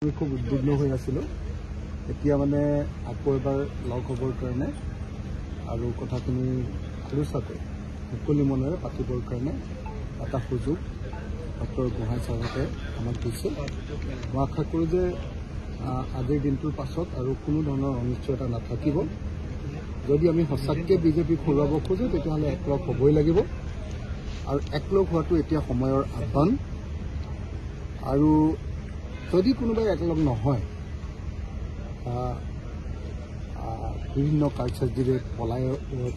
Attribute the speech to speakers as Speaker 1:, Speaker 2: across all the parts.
Speaker 1: আমি খুব উদ্বিগ্ন হৈ আছিলোঁ। এতিয়া মানে আকৌ এবাৰ লগ হ'বৰ কাৰণে আৰু কথাখিনি খোলোচাকৈ মুকলি মনেৰে পাতিবৰ কাৰণে এটা সুযোগ ডক্টৰ গোহাঁই ছাৰহঁতে আমাক দিছে। মই আশা কৰোঁ যে আজিৰ দিনটোৰ পাছত আৰু কোনো ধৰণৰ অনিশ্চয়তা নাথাকিব। যদি আমি সঁচাকৈ বিজেপিক হৰুৱাব খোজোঁ তেতিয়াহ'লে একলগ হ'বই লাগিব আৰু একলগ হোৱাটো এতিয়া সময়ৰ আহ্বান। আৰু যদি কোনোবাই একলগ নহয়, বিভিন্ন কাৰ্যসূচীৰে পলাই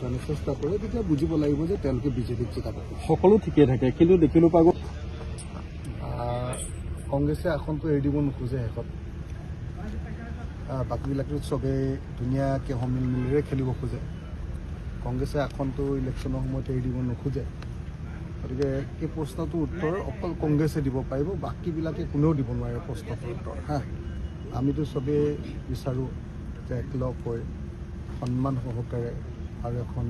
Speaker 1: কাৰণে চেষ্টা কৰে, তেতিয়া বুজিব লাগিব যে তেওঁলোকে বিজেপিক জিকাব।
Speaker 2: সকলো ঠিকে থাকে, কিন্তু দেখিলোঁ পাব
Speaker 1: কংগ্ৰেছে আসনটো এৰি দিব নোখোজে শেষত। বাকীবিলাকতো চবেই ধুনীয়াকৈ সমিল মিলেৰে খেলিব খোজে। কংগ্ৰেছে আসনটো ইলেকশ্যনৰ সময়ত এৰি দিব নোখোজে। গতিকে এই প্ৰশ্নটোৰ উত্তৰ অকল কংগ্ৰেছে দিব পাৰিব, বাকীবিলাকে কোনেও দিব নোৱাৰে প্ৰশ্নটোৰ উত্তৰ। আমিতো চবেই বিচাৰোঁ যে একলগ হৈ সন্মান সহকাৰে আৰু এখন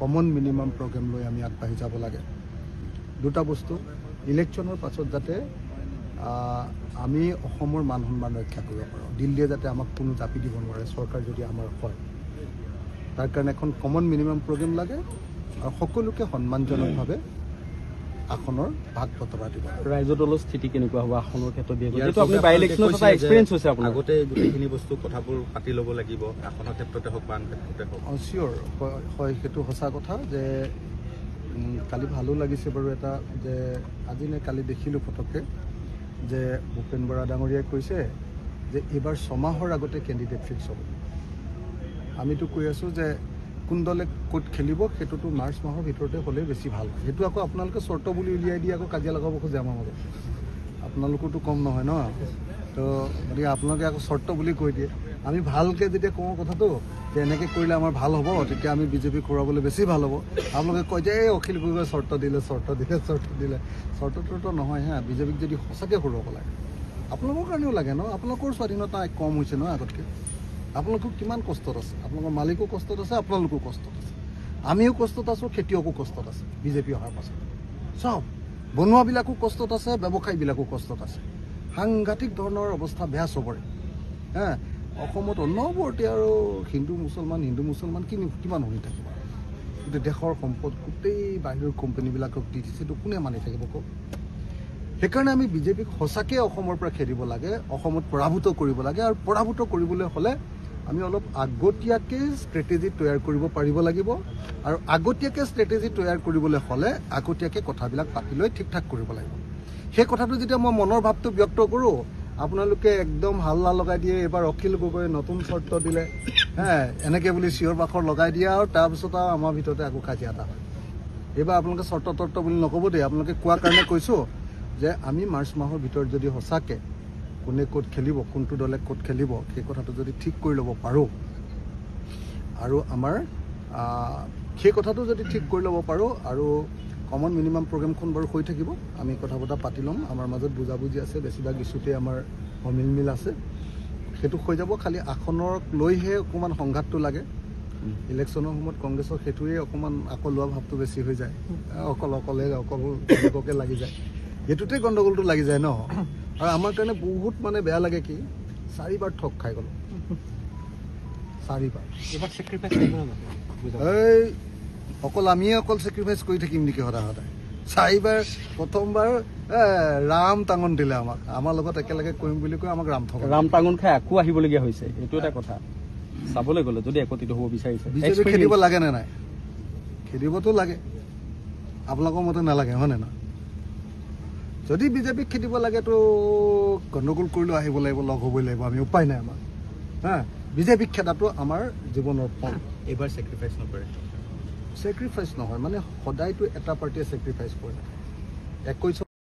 Speaker 1: কমন মিনিমাম প্ৰগ্ৰেম লৈ আমি আগবাঢ়ি যাব লাগে। দুটা বস্তু, ইলেকশ্যনৰ পাছত যাতে আমি অসমৰ মান সন্মান ৰক্ষা কৰিব পাৰোঁ, দিল্লীয়ে যাতে আমাক কোনো জাপি দিব নোৱাৰে চৰকাৰ যদি আমাৰ হয়। তাৰ কাৰণে এখন কমন মিনিমাম প্ৰগ্ৰেম লাগে আৰু সকলোকে সন্মানজনকভাৱে আসনৰ ভাগ বতৰা দিব।
Speaker 2: ৰাইজৰ দলৰ স্থিতি কেনেকুৱা হ'ব আসনৰ ক্ষেত্ৰত?
Speaker 3: আগতে গোটেইখিনি বস্তু কথাবোৰ পাতি ল'ব লাগিব, আসনৰ ক্ষেত্ৰতে হওক বা আন ক্ষেত্ৰতে হওক।
Speaker 1: চিয়'ৰ হয়, সেইটো সঁচা কথা যে কালি ভালো লাগিছে বাৰু এটা যে আজি নে কালি দেখিলোঁ ফটককৈ যে ভূপেন বৰা ডাঙৰীয়াই কৈছে যে এইবাৰ 6 মাহৰ আগতে কেণ্ডিডেট ফিক্স হ'ব। আমিতো কৈ আছোঁ যে কোন দলে ক'ত খেলিব সেইটোতো মাৰ্চ মাহৰ ভিতৰতে হ'লে বেছি ভাল। সেইটো আকৌ আপোনালোকে চৰ্ত বুলি উলিয়াই দি আকৌ কাজিয়া লগাব খোজে আমাৰ মাজত। আপোনালোকোতো কম নহয় ন, তো গতিকে আপোনালোকে আকৌ চৰ্ত বুলি কৈ দিয়ে। আমি ভালকৈ যেতিয়া কওঁ কথাটো যে এনেকৈ কৰিলে আমাৰ ভাল হ'ব, তেতিয়া আমি বিজেপিক হৰুৱাবলৈ বেছি ভাল হ'ব। আপোনালোকে কয় যে এই অখিল গগৈয়ে চৰ্ত দিলে। চৰ্তটোতো নহয়। বিজেপিক যদি সঁচাকৈ হৰুৱাব লাগে, আপোনালোকৰ কাৰণেও লাগে ন। আপোনালোকৰ স্বাধীনতা কম হৈছে ন আগতকৈ। আপোনালোকৰ কিমান কষ্টত আছে, আপোনালোকৰ মালিকো কষ্টত আছে, আপোনালোকো কষ্টত আছে, আমিও কষ্টত আছোঁ, খেতিয়কো কষ্টত আছে। বিজেপি অহাৰ পাছত চব বনোৱাবিলাকো কষ্টত আছে, ব্যৱসায়ীবিলাকো কষ্টত আছে। সাংঘাতিক ধৰণৰ অৱস্থা বেয়া চবৰে। অসমত অনবৰতে আৰু হিন্দু মুছলমান কিমান শুনি থাকিব। গোটেই দেশৰ সম্পদ গোটেই বাহিৰৰ কোম্পানীবিলাকক দি দিছে, সেইটো কোনে মানি থাকিব কওক। সেইকাৰণে আমি বিজেপিক সঁচাকৈ অসমৰ পৰা খেদিব লাগে, অসমত পৰাভূত কৰিব লাগে। আৰু পৰাভূত কৰিবলৈ হ'লে আমি অলপ আগতীয়াকৈ ষ্ট্ৰেটেজি তৈয়াৰ কৰিব পাৰিব লাগিব। আৰু আগতীয়াকৈ ষ্ট্ৰেটেজি তৈয়াৰ কৰিবলৈ হ'লে আগতীয়াকৈ কথাবিলাক পাতি লৈ ঠিক ঠাক কৰিব লাগিব। সেই কথাটো যেতিয়া মই মনৰ ভাৱটো ব্যক্ত কৰোঁ, আপোনালোকে একদম হাল্লা লগাই দিয়ে। এইবাৰ অখিল গগৈয়ে নতুন চৰ্ত দিলে, এনেকৈ বুলি চিঞৰ বাখৰ লগাই দিয়ে আৰু তাৰপিছত আৰু আমাৰ ভিতৰতে আকৌ কাজিয়া এটা হয়। এইবাৰ আপোনালোকে চৰ্ত বুলি নক'ব দেই। আপোনালোকে কোৱাৰ কাৰণে কৈছোঁ যে আমি মাৰ্চ মাহৰ ভিতৰত যদি সঁচাকৈ কোনে ক'ত খেলিব, কোনটো দলে ক'ত খেলিব, সেই কথাটো যদি ঠিক কৰি ল'ব পাৰোঁ আৰু আমাৰ সেই কথাটো যদি ঠিক কৰি ল'ব পাৰোঁ আৰু কমন মিনিমাম প্ৰগ্ৰেমখন বাৰু হৈ থাকিব, আমি কথা বতৰা পাতি ল'ম। আমাৰ মাজত বুজাবুজি আছে, বেছিভাগ ইছ্যুতে আমাৰ অমিল আছে, সেইটো হৈ যাব। খালি আসনক লৈহে অকণমান সংঘাতটো লাগে। ইলেকশ্যনৰ সময়ত কংগ্ৰেছৰ সেইটোৱে অকণমান আকলোৱা ভাৱটো বেছি হৈ যায়, অকলকে লাগি যায়। এইটোতে গণ্ডগোলটো লাগি যায় ন। আৰু আমাৰ কাৰণে বহুত মানে বেয়া লাগে কি 4বাৰ ঠগ খাই গ'লোঁ। 4বাৰ এই অকল আমিয়ে চেক্ৰিফাইচ কৰি থাকিম নেকি সদায়? 4বাৰ প্ৰথমবাৰ ৰাম টাঙন দিলে আমাক, আমাৰ লগত একেলগে কৰিম বুলি কৈ আমাক
Speaker 2: ৰাম টাঙন খাই আকৌ আহিবলগীয়া হৈছে। এইটো এটা কথা চাবলৈ গ'লে যদি একত্ৰিত হ'ব বিচাৰিছে।
Speaker 1: বিজেপি খেদিব লাগে নে নাই? খেদিবতো লাগে, আপোনালোকৰ মতে নালাগে হয়নে নহয়? যদি বিজেপিক খেদিব লাগেতো গণ্ডগোল কৰিলেও আহিব লাগিব, লগ হ'বই লাগিব। আমি উপায় নাই আমাৰ। বিজেপিক খেদাটো আমাৰ জীৱনৰ ফল।
Speaker 3: এইবাৰ ছেক্ৰিফাইচ নকৰে।
Speaker 1: ছেক্ৰিফাইচ নহয় মানে সদায়তো এটা পাৰ্টিয়ে ছেক্ৰিফাইচ কৰে। 21